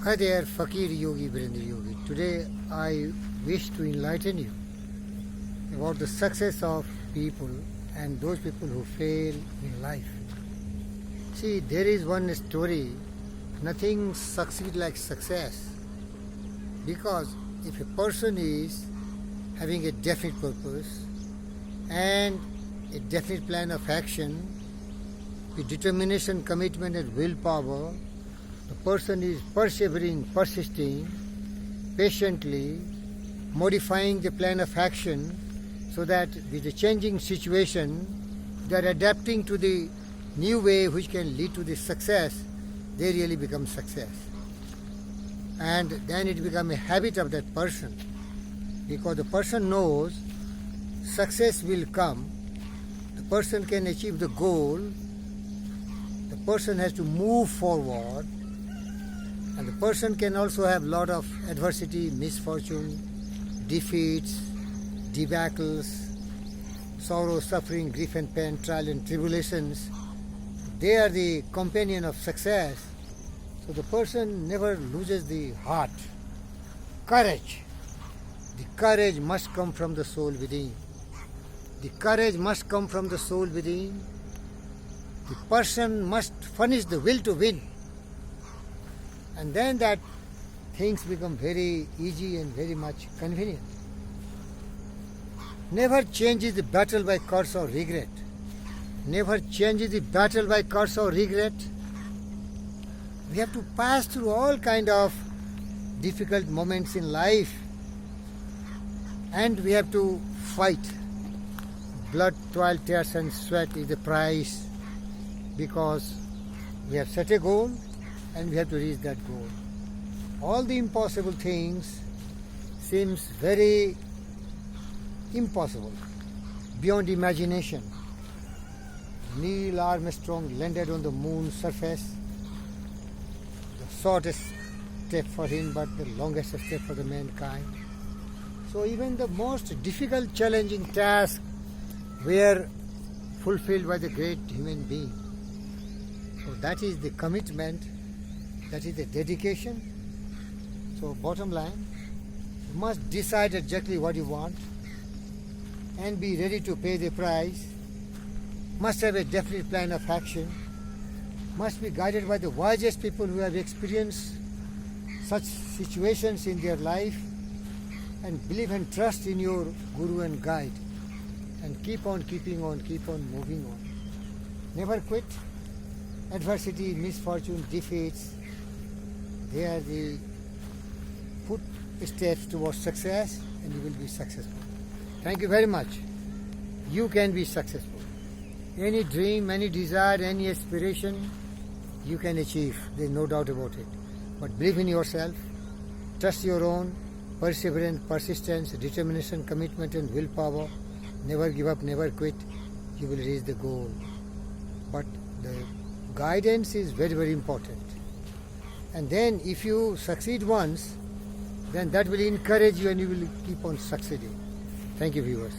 Hi there, Fakir Yogi Virendra Yogi. Today I wish to enlighten you about the success of people and those people who fail in life. See, there is one story, nothing succeeds like success. Because if a person is having a definite purpose and a definite plan of action with determination, commitment and willpower, the person is persevering, persisting, patiently, modifying the plan of action so that with the changing situation, they are adapting to the new way which can lead to the success, they really become success. And then it becomes a habit of that person, because the person knows success will come, the person can achieve the goal, the person has to move forward, and the person can also have a lot of adversity, misfortune, defeats, debacles, sorrow, suffering, grief and pain, trial and tribulations. They are the companion of success. So the person never loses the heart. Courage. The courage must come from the soul within. The courage must come from the soul within. The person must furnish the will to win. And then that things become very easy and very much convenient. Never changes the battle by curse or regret. Never changes the battle by curse or regret. We have to pass through all kind of difficult moments in life, and we have to fight. Blood, toil, tears and sweat is the price, because we have set a goal and we have to reach that goal. All the impossible things seems very impossible, beyond imagination. Neil Armstrong landed on the moon's surface. The shortest step for him, but the longest step for the mankind. So even the most difficult, challenging tasks were fulfilled by the great human being. So that is the commitment, that is the dedication. So bottom line, you must decide exactly what you want and be ready to pay the price. Must have a definite plan of action. Must be guided by the wisest people who have experienced such situations in their life, and believe and trust in your guru and guide, and keep on keeping on, keep on moving on. Never quit. Adversity, misfortune, defeats, they are the footsteps towards success, and you will be successful. Thank you very much. You can be successful. Any dream, any desire, any aspiration, you can achieve. There is no doubt about it. But believe in yourself, trust your own, perseverance, persistence, determination, commitment and willpower. Never give up, never quit. You will reach the goal. But the guidance is very, very important. And then if you succeed once, then that will encourage you and you will keep on succeeding. Thank you, viewers.